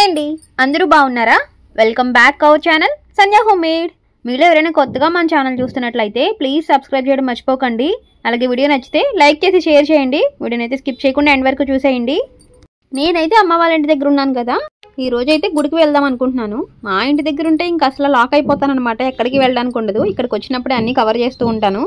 Hi అండి, అందరూ బాగున్నారా? Welcome back our channel Sandhya homemade. మీలో ఎవరైనా కొత్తగా మన ఛానల్ చూస్తున్నట్లయితే ప్లీజ్ సబ్స్క్రైబ్ చేయడం మర్చిపోకండి. అలాగే వీడియో నచ్చితే లైక్ చేసి షేర్ చేయండి. వీడియోని అయితే స్కిప్ చేయకుండా ఎండ్ వరకు చూసేయండి. నేనైతే అమ్మ వాళ్ళ ఇంటి దగ్గర ఉన్నాను కదా, ఈ రోజు అయితే గుడికి వెళ్దాం అనుకుంటున్నాను. మా ఇంటి దగ్గర ఉంటే ఇంకా అసలు లాక్ అయిపోతాను అనమాట, ఎక్కడికి వెళ్ళడానికి ఉండదు. ఇక్కడికి వచ్చినప్పుడే అన్నీ కవర్ చేస్తూ ఉంటాను.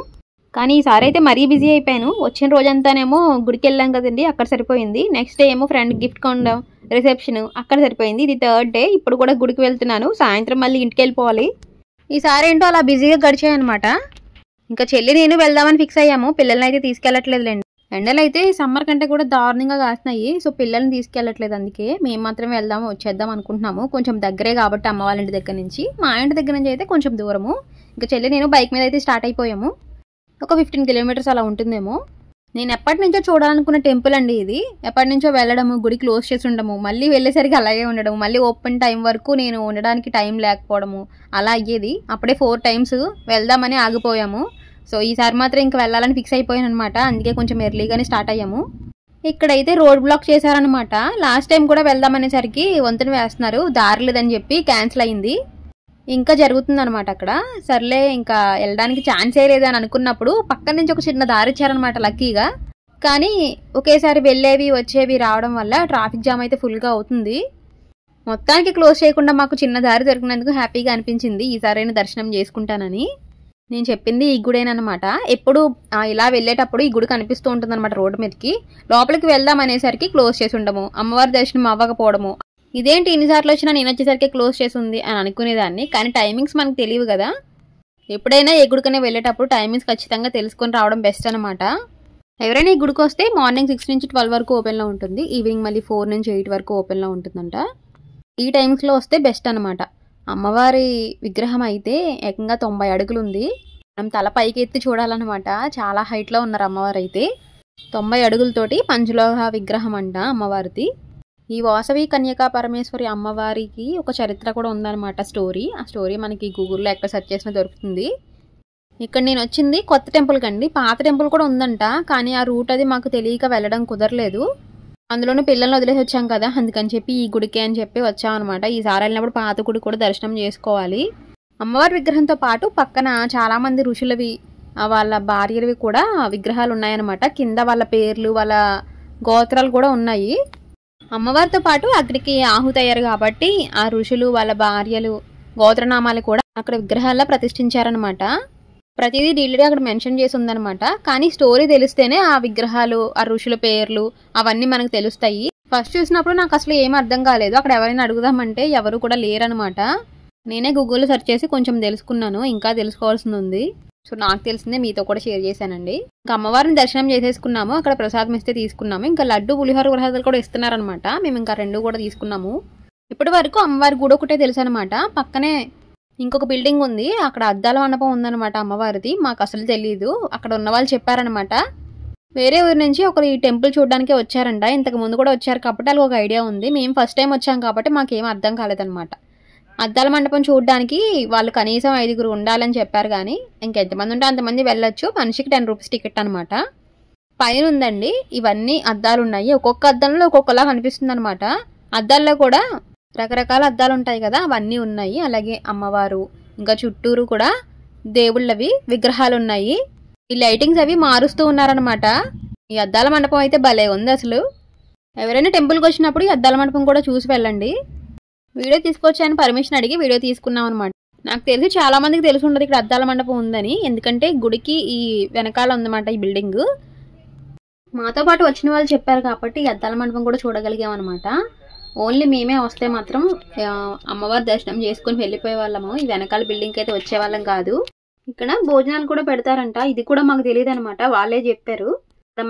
కానీ ఈసారి అయితే మరీ బిజీ అయిపోయాను. వచ్చిన రోజంతానేమో గుడికి వెళ్ళాం కదండి, అక్కడ సరిపోయింది. నెక్స్ట్ డే ఏమో ఫ్రెండ్ గిఫ్ట్ కొనడం, రిసెప్షన్, అక్కడ సరిపోయింది. ఇది థర్డ్ డే. ఇప్పుడు కూడా గుడికి వెళ్తున్నాను. సాయంత్రం మళ్ళీ ఇంటికి వెళ్ళిపోవాలి. ఈసారి ఏంటో అలా బిజీగా గడిచాయన్నమాట. ఇంకా చెల్లి నేను వెళ్దామని ఫిక్స్ అయ్యాము. పిల్లల్ని అయితే తీసుకెళ్ళట్లేదులేండి. ఎండలు అయితే సమ్మర్ కంటే కూడా దారుణంగా కాస్తున్నాయి. సో పిల్లల్ని తీసుకెళ్ళట్లేదు. అందుకే మేము మాత్రం వచ్చేద్దాం అనుకుంటున్నాము. కొంచెం దగ్గరే కాబట్టి అమ్మ వాళ్ళ ఇంటి దగ్గర నుంచి. మా ఇంటి దగ్గర నుంచి అయితే కొంచెం దూరము. ఇంకా చెల్లి నేను బైక్ మీద అయితే స్టార్ట్ అయిపోయాము. ఒక 15 కిలోమీటర్స్ అలా ఉంటుందేమో. నేను ఎప్పటి నుంచో చూడాలనుకున్న టెంపుల్ అండి ఇది. ఎప్పటి నుంచో వెళ్ళడము, గుడి క్లోజ్ చేసి ఉండము, మళ్ళీ వెళ్ళేసరికి అలాగే ఉండడం, మళ్ళీ ఓపెన్ టైం వరకు నేను ఉండడానికి టైం లేకపోవడము అలా అయ్యేది. అప్పుడే 4 టైమ్స్ వెళ్దామని ఆగిపోయాము. సో ఈసారి మాత్రం ఇంకా వెళ్ళాలని ఫిక్స్ అయిపోయాను అనమాట. అందుకే కొంచెం ఎర్లీగానే స్టార్ట్ అయ్యాము. ఇక్కడైతే రోడ్ బ్లాక్ చేశారనమాట. లాస్ట్ టైం కూడా వెళ్దామనేసరికి వంతెన వేస్తున్నారు, దారి లేదని చెప్పి క్యాన్సిల్ అయింది. ఇంకా జరుగుతుంది అనమాట అక్కడ. సర్లే ఇంకా వెళ్ళడానికి ఛాన్సే లేదని అనుకున్నప్పుడు పక్కన నుంచి ఒక చిన్న దారి ఇచ్చారనమాట లక్కీగా. కానీ ఒకేసారి వెళ్ళేవి వచ్చేవి రావడం వల్ల ట్రాఫిక్ జామ్ అయితే ఫుల్గా అవుతుంది. మొత్తానికి క్లోజ్ చేయకుండా మాకు చిన్న దారి దొరికినందుకు హ్యాపీగా అనిపించింది. ఈసారైనా దర్శనం చేసుకుంటానని. నేను చెప్పింది ఈ గుడేనమాట. ఎప్పుడు ఇలా వెళ్ళేటప్పుడు ఈ గుడి కనిపిస్తూ ఉంటుంది అనమాట రోడ్డు మీదకి. లోపలికి వెళ్దాం అనేసరికి క్లోజ్ చేసి ఉండము, అమ్మవారి దర్శనం అవ్వకపోవడము. ఇదేంటి ఇన్నిసార్లు వచ్చినా నేను వచ్చేసరికి క్లోజ్ చేసి ఉంది అని అనుకునేదాన్ని. కానీ టైమింగ్స్ మనకు తెలియవు కదా. ఎప్పుడైనా ఏ గుడికనే వెళ్ళేటప్పుడు టైమింగ్స్ ఖచ్చితంగా తెలుసుకొని రావడం బెస్ట్ అనమాట. ఎవరైనా ఈ గుడికి వస్తే మార్నింగ్ 6 నుంచి 12 వరకు ఓపెన్లో ఉంటుంది. ఈవినింగ్ మళ్ళీ 4 నుంచి 8 వరకు ఓపెన్లో ఉంటుందంట. ఈ టైమ్స్లో వస్తే బెస్ట్ అనమాట. అమ్మవారి విగ్రహం అయితే ఏకంగా 90 అడుగులు ఉంది. మనం తల పైకి ఎత్తి చూడాలన్నమాట. చాలా హైట్లో ఉన్నారు అమ్మవారు అయితే. 90 అడుగులతోటి పంచలోహ విగ్రహం అంట అమ్మవారిది. ఈ వాసవి కన్యకా పరమేశ్వరి అమ్మవారికి ఒక చరిత్ర కూడా ఉందన్నమాట, స్టోరీ. ఆ స్టోరీ మనకి గూగుల్లో ఎక్కడ సెర్చ్ చేసినా దొరుకుతుంది. ఇక్కడ నేను వచ్చింది కొత్త టెంపుల్ కండి. పాత టెంపుల్ కూడా ఉందంట, కానీ ఆ రూట్ అది మాకు తెలియక వెళ్ళడం కుదరలేదు. అందులోనూ పిల్లల్ని వదిలేసి వచ్చాం కదా, అందుకని చెప్పి ఈ గుడికే అని చెప్పి వచ్చాం అనమాట. ఈసారి వెళ్ళినప్పుడు పాత గుడి కూడా దర్శనం చేసుకోవాలి. అమ్మవారి విగ్రహంతో పాటు పక్కన చాలా మంది ఋషులవి వాళ్ళ భార్యలవి కూడా విగ్రహాలు ఉన్నాయన్నమాట. కింద వాళ్ళ పేర్లు, వాళ్ళ గోత్రాలు కూడా ఉన్నాయి. అమ్మవారితో పాటు అక్కడికి ఆహుతయ్యారు కాబట్టి ఆ ఋషులు, వాళ్ళ భార్యలు, గోత్రనామాలు కూడా అక్కడ విగ్రహాల్లో ప్రతిష్ఠించారనమాట. ప్రతిదీ డీటెయిల్గా అక్కడ మెన్షన్ చేసి ఉందనమాట. కానీ స్టోరీ తెలిస్తేనే ఆ విగ్రహాలు, ఆ ఋషుల పేర్లు అవన్నీ మనకు తెలుస్తాయి. ఫస్ట్ చూసినప్పుడు నాకు అసలు ఏం అర్థం కాలేదు. అక్కడ ఎవరైనా అడుగుదామంటే ఎవరు కూడా లేరనమాట. నేనే గూగుల్లో సెర్చ్ చేసి కొంచెం తెలుసుకున్నాను. ఇంకా తెలుసుకోవాల్సింది ఉంది. సో నాకు తెలిసిందే మీతో కూడా షేర్ చేశానండి. ఇంకా అమ్మవారిని దర్శనం చేసేసుకున్నాము. అక్కడ ప్రసాదం ఇస్తే తీసుకున్నాము. ఇంకా లడ్డు, పులిహోర ప్రసాదాలు కూడా ఇస్తున్నారనమాట. మేము ఇంకా 2 కూడా తీసుకున్నాము. ఇప్పటి వరకు అమ్మవారి గుడి ఒకటే తెలుసు అనమాట. పక్కనే ఇంకొక బిల్డింగ్ ఉంది, అక్కడ అద్దాల మండపం ఉందనమాట అమ్మవారిది. మాకు అసలు తెలియదు. అక్కడ ఉన్న వాళ్ళు చెప్పారనమాట. వేరే ఊరి నుంచి ఒకరు ఈ టెంపుల్ చూడడానికి వచ్చారంట. ఇంతకు ముందు కూడా వచ్చారు కాబట్టి వాళ్ళకి ఒక ఐడియా ఉంది. మేము ఫస్ట్ టైం వచ్చాం కాబట్టి మాకేం అర్థం కాలేదనమాట. అద్దాల మండపం చూడడానికి వాళ్ళు కనీసం 5గురు ఉండాలని చెప్పారు. కానీ ఇంకెంతమంది ఉంటే అంతమంది వెళ్ళొచ్చు. మనిషికి 10 రూపీస్ టికెట్ అనమాట. పైన ఉందండి ఇవన్నీ అద్దాలు ఉన్నాయి. ఒక్కొక్క అద్దంలో ఒక్కొక్కలా కనిపిస్తుంది అనమాట. అద్దాల్లో కూడా రకరకాల అద్దాలు ఉంటాయి కదా, అవన్నీ ఉన్నాయి. అలాగే అమ్మవారు, ఇంకా చుట్టూరు కూడా దేవుళ్ళవి విగ్రహాలు ఉన్నాయి. ఈ లైటింగ్స్ అవి మారుస్తూ ఉన్నారనమాట. ఈ అద్దాల మండపం అయితే భలే ఉంది అసలు. ఎవరైనా టెంపుల్కి వచ్చినప్పుడు ఈ అద్దాల మండపం కూడా చూసి వెళ్ళండి. వీడియో తీసుకొచ్చాను పర్మిషన్ అడిగి వీడియో తీసుకున్నాం అనమాట. నాకు తెలిసి చాలా మందికి తెలిసి ఉండదు ఇక్కడ అద్దాల మండపం ఉందని. ఎందుకంటే గుడికి ఈ వెనకాల ఉందన్నమాట ఈ బిల్డింగ్. మాతో పాటు వచ్చిన వాళ్ళు చెప్పారు కాబట్టి ఈ అద్దాల మండపం కూడా చూడగలిగాం అనమాట. ఓన్లీ మేమే వస్తే మాత్రం అమ్మవారి దర్శనం చేసుకుని వెళ్ళిపోయే వాళ్ళము. ఈ వెనకాల బిల్డింగ్కి అయితే వచ్చేవాళ్ళం కాదు. ఇక్కడ భోజనాలు కూడా పెడతారంట. ఇది కూడా మాకు తెలియదు అనమాట, వాళ్ళే చెప్పారు.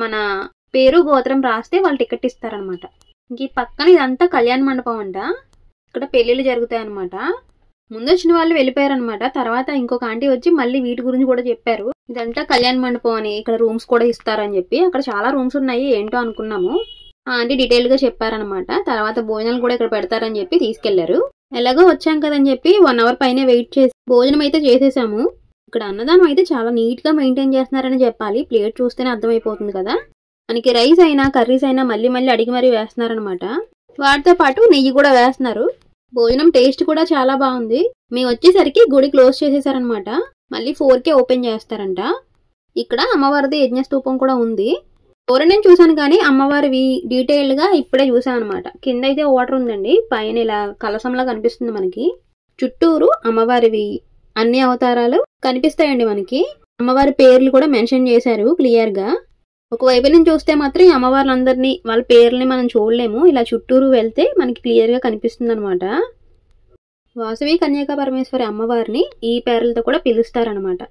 మన పేరు, గోత్రం రాస్తే వాళ్ళు టికెట్ ఇస్తారనమాట. ఇంక ఈ పక్కన ఇదంతా కళ్యాణ మండపం అంట. ఇక్కడ పెళ్లిళ్ళు జరుగుతాయి అనమాట. ముందు వచ్చిన వాళ్ళు వెళ్ళిపోయారనమాట. తర్వాత ఇంకొక ఆంటీ వచ్చి మళ్ళీ వీటి గురించి కూడా చెప్పారు. ఇదంతా కళ్యాణ మండపం అని, ఇక్కడ రూమ్స్ కూడా ఇస్తారని చెప్పి. అక్కడ చాలా రూమ్స్ ఉన్నాయి, ఏంటో అనుకున్నాము. ఆంటీ డీటెయిల్ గా చెప్పారనమాట. తర్వాత భోజనాలు కూడా ఇక్కడ పెడతారని చెప్పి తీసుకెళ్లారు. ఎలాగో వచ్చాం కదని చెప్పి 1 అవర్ పైనే వెయిట్ చేసి భోజనం అయితే చేసేసాము. ఇక్కడ అన్నదానం అయితే చాలా నీట్ గా మెయింటైన్ చేస్తున్నారని చెప్పాలి. ప్లేట్ చూస్తేనే అర్థమైపోతుంది కదా. మనకి రైస్ అయినా కర్రీస్ అయినా మళ్ళీ మళ్ళీ అడిగి మరీ వేస్తున్నారనమాట. వాటితో పాటు నెయ్యి కూడా వేస్తున్నారు. భోజనం టేస్ట్ కూడా చాలా బాగుంది. మేము వచ్చేసరికి గుడి క్లోజ్ చేసేసారనమాట. మళ్ళీ 4కే ఓపెన్ చేస్తారంట. ఇక్కడ అమ్మవారిది యజ్ఞ స్తూపం కూడా ఉంది. నేను చూసాను కానీ అమ్మవారివి డీటెయిల్డ్ గా ఇప్పుడే చూసాను అనమాట. కింద అయితే వాటర్ ఉందండి, పైన ఇలా కలసంలా కనిపిస్తుంది మనకి. చుట్టూరు అమ్మవారివి అన్ని అవతారాలు కనిపిస్తాయండి మనకి. అమ్మవారి పేర్లు కూడా మెన్షన్ చేశారు క్లియర్ గా. ఒకవైపు నుంచి చూస్తే మాత్రం ఈ అమ్మవార్లందరినీ వాళ్ళ పేర్లని మనం చూడలేము. ఇలా చుట్టూరు వెళ్తే మనకి క్లియర్ గా కనిపిస్తుంది అనమాట. వాసవి కన్యకా పరమేశ్వరి అమ్మవారిని ఈ పేర్లతో కూడా పిలుస్తారనమాట.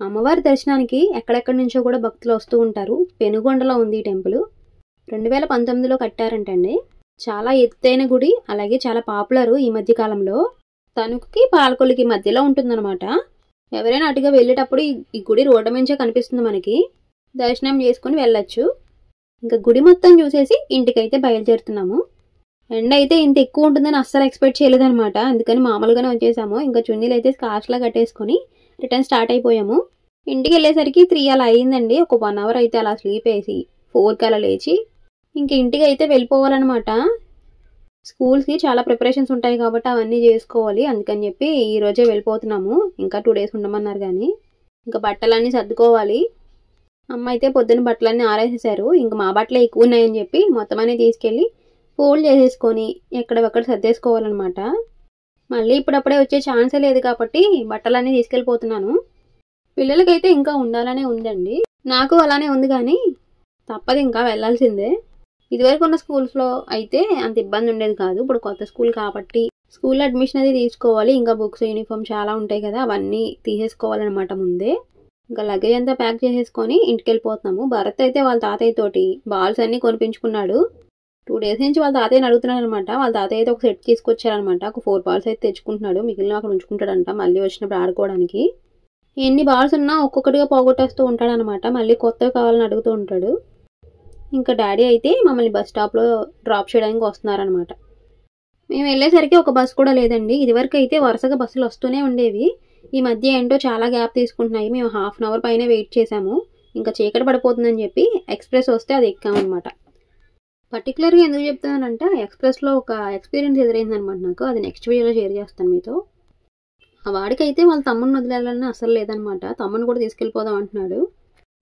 అమ్మవారి దర్శనానికి ఎక్కడెక్కడి నుంచో కూడా భక్తులు వస్తూ ఉంటారు. పెనుగొండలో ఉంది ఈ టెంపుల్. 2019లో కట్టారంటండి. చాలా ఎత్తైన గుడి, అలాగే చాలా పాపులర్ ఈ మధ్య కాలంలో. తణుకుకి పాలకొల్లుకి మధ్యలో ఉంటుందన్నమాట. ఎవరైనా అటుగా వెళ్ళేటప్పుడు ఈ గుడి రోడ్డు నుంచే కనిపిస్తుంది మనకి. దర్శనం చేసుకుని వెళ్ళొచ్చు. ఇంకా గుడి మొత్తం చూసేసి ఇంటికైతే బయలుదేరుతున్నాము. ఎండ అయితే ఇంత ఎక్కువ ఉంటుందని అస్సలు ఎక్స్పెక్ట్ చేయలేదన్నమాట. అందుకని మామూలుగానే వచ్చేసాము. ఇంకా చున్నీలు అయితే స్కార్ఫ్లా కట్టేసుకొని రిటర్న్ స్టార్ట్ అయిపోయాము. ఇంటికి వెళ్ళేసరికి 3 అలా అయ్యిందండి. ఒక 1 అవర్ అయితే అలా స్లీప్ వేసి 4కి అలా లేచి ఇంక ఇంటికి అయితే వెళ్ళిపోవాలన్నమాట. స్కూల్స్కి చాలా ప్రిపరేషన్స్ ఉంటాయి కాబట్టి అవన్నీ చేసుకోవాలి. అందుకని చెప్పి ఈ రోజే వెళ్ళిపోతున్నాము. ఇంకా 2 డేస్ ఉండమన్నారు కానీ. ఇంకా బట్టలన్నీ సర్దుకోవాలి. అమ్మ అయితే పొద్దున్న బట్టలన్నీ ఆరేసేసారు. ఇంకా మా బట్టలే ఎక్కువ ఉన్నాయని చెప్పి మొత్తం అన్నీ తీసుకెళ్ళి ఫోల్డ్ చేసేసుకొని ఎక్కడెక్కడ సర్దేసుకోవాలన్నమాట. మళ్ళీ ఇప్పుడప్పుడే వచ్చే ఛాన్సే లేదు కాబట్టి బట్టలన్నీ తీసుకెళ్ళిపోతున్నాను. పిల్లలకైతే ఇంకా ఉండాలనే ఉందండి. నాకు అలానే ఉంది కానీ తప్పదు, ఇంకా వెళ్ళాల్సిందే. ఇదివరకు ఉన్న స్కూల్స్లో అయితే అంత ఇబ్బంది ఉండేది కాదు. ఇప్పుడు కొత్త స్కూల్ కాబట్టి స్కూల్ అడ్మిషన్ అది తీసుకోవాలి. ఇంకా బుక్స్, యూనిఫామ్ చాలా ఉంటాయి కదా, అవన్నీ తీసేసుకోవాలన్నమాట ముందే. ఇంకా లగేజ్ అంతా ప్యాక్ చేసేసుకొని ఇంటికి వెళ్ళిపోతున్నాము. భరత్ అయితే వాళ్ళ తాతయ్య తోటి బాల్స్ అన్నీ కొనిపించుకున్నాడు. 2 డేస్ నుంచి వాళ్ళ తాతయ్యని అడుగుతున్నాడు అనమాట. వాళ్ళ తాతయ్య అయితే ఒక సెట్ తీసుకొచ్చారనమాట. ఒక 4 బాల్స్ అయితే తెచ్చుకుంటున్నాడు. మిగిలిన అక్కడ ఉంచుకుంటాడంట మళ్ళీ వచ్చినప్పుడు ఆడుకోవడానికి. ఎన్ని బాల్స్ ఉన్నా ఒక్కొక్కటిగా పోగొట్టేస్తూ ఉంటాడనమాట. మళ్ళీ కొత్తవి కావాలని అడుగుతూ ఉంటాడు. ఇంకా డాడీ అయితే మమ్మల్ని బస్ స్టాప్లో డ్రాప్ చేయడానికి వస్తున్నారనమాట. మేము వెళ్ళేసరికి ఒక బస్ కూడా లేదండి. ఇదివరకు అయితే వరుసగా బస్సులు వస్తూనే ఉండేవి. ఈ మధ్య ఏంటో చాలా గ్యాప్ తీసుకుంటున్నాయి. మేము 1/2 అవర్ పైన వెయిట్ చేసాము. ఇంకా చీకటి పడిపోతుందని చెప్పి ఎక్స్ప్రెస్ వస్తే అది ఎక్కామన్నమాట. పర్టికులర్గా ఎందుకు చెప్తానంటే ఎక్స్ప్రెస్లో ఒక ఎక్స్పీరియన్స్ ఎదురైందనమాట నాకు. అది నెక్స్ట్ వీడియోలో షేర్ చేస్తాను మీతో. ఆ వాడికైతే వాళ్ళ తమ్ముడిని వదిలేయాలని అసలు లేదనమాట. తమ్ముని కూడా తీసుకెళ్ళిపోదాం అంటున్నాడు.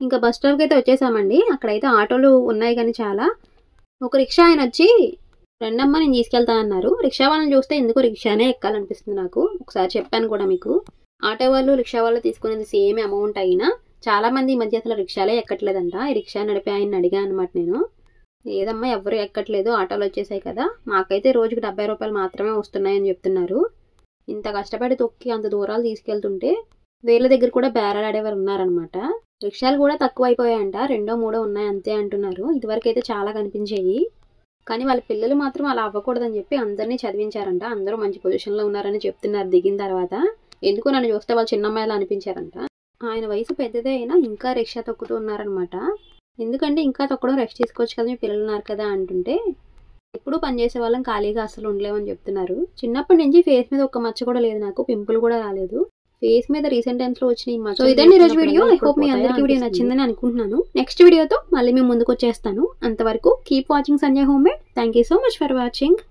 ఇంకా బస్ స్టాప్కి అయితే వచ్చేసామండి. అక్కడైతే ఆటోలు ఉన్నాయి కానీ చాలా. ఒక రిక్షా ఆయన వచ్చి రెండమ్మ నేను తీసుకెళ్తానన్నారు. రిక్షా వాళ్ళని చూస్తే ఎందుకు రిక్షానే ఎక్కాలనిపిస్తుంది నాకు. ఒకసారి చెప్పాను కూడా మీకు. ఆటో వాళ్ళు రిక్షా వాళ్ళు తీసుకునేది సేమ్ అమౌంట్ అయినా చాలామంది ఈ మధ్య అసలు రిక్షాలే ఎక్కట్లేదంట. ఈ రిక్షా నడిపి ఆయన అడిగాను అనమాట నేను. లేదమ్మా ఎవరు ఎక్కట్లేదు, ఆటోలు వచ్చేసాయి కదా, మాకైతే రోజుకి 70 రూపాయలు మాత్రమే వస్తున్నాయని చెప్తున్నారు. ఇంత కష్టపడి తొక్కి అంత దూరాలు తీసుకెళ్తుంటే వీళ్ళ దగ్గర కూడా బేరాలు ఆడేవారు ఉన్నారనమాట. రిక్షాలు కూడా తక్కువ అయిపోయాయంట, 2, 3 ఉన్నాయి అంతే అంటున్నారు. ఇదివరకు అయితే చాలా కనిపించాయి. కానీ వాళ్ళ పిల్లలు మాత్రం అలా అవ్వకూడదని చెప్పి అందరినీ చదివించారంట. అందరూ మంచి పొజిషన్లో ఉన్నారని చెప్తున్నారు దిగిన తర్వాత. ఎందుకు నన్ను చూస్తే వాళ్ళు చిన్నమ్మాయిలా అనిపించారంట. ఆయన వయసు పెద్దదే అయినా ఇంకా రిక్షా తొక్కుతూ ఉన్నారనమాట. ఎందుకంటే ఇంకా తొక్కడం రెస్ట్ తీసుకోవచ్చు కదా, మీ పిల్లలు ఉన్నారు కదా అంటుంటే ఎప్పుడు పనిచేసే వాళ్ళం ఖాళీగా అసలు ఉండలేమని చెప్తున్నారు. చిన్నప్పటి నుంచి ఫేస్ మీద ఒక మచ్చ కూడా లేదు నాకు, పింపుల్ కూడా రాలేదు. ఫేస్ మీద రీసెంట్ టైమ్స్ లో వచ్చిన ఈ మచ్చ. సో ఇదండి ఈరోజు వీడియో. ఐ హోప్ మీ అందరికీ వీడియో నచ్చిందని అనుకుంటున్నాను. నెక్స్ట్ వీడియోతో మళ్ళీ మేము ముందుకు వచ్చేస్తాను. అంతవరకు keep watching Sanjay home made. Thank you so much for watching.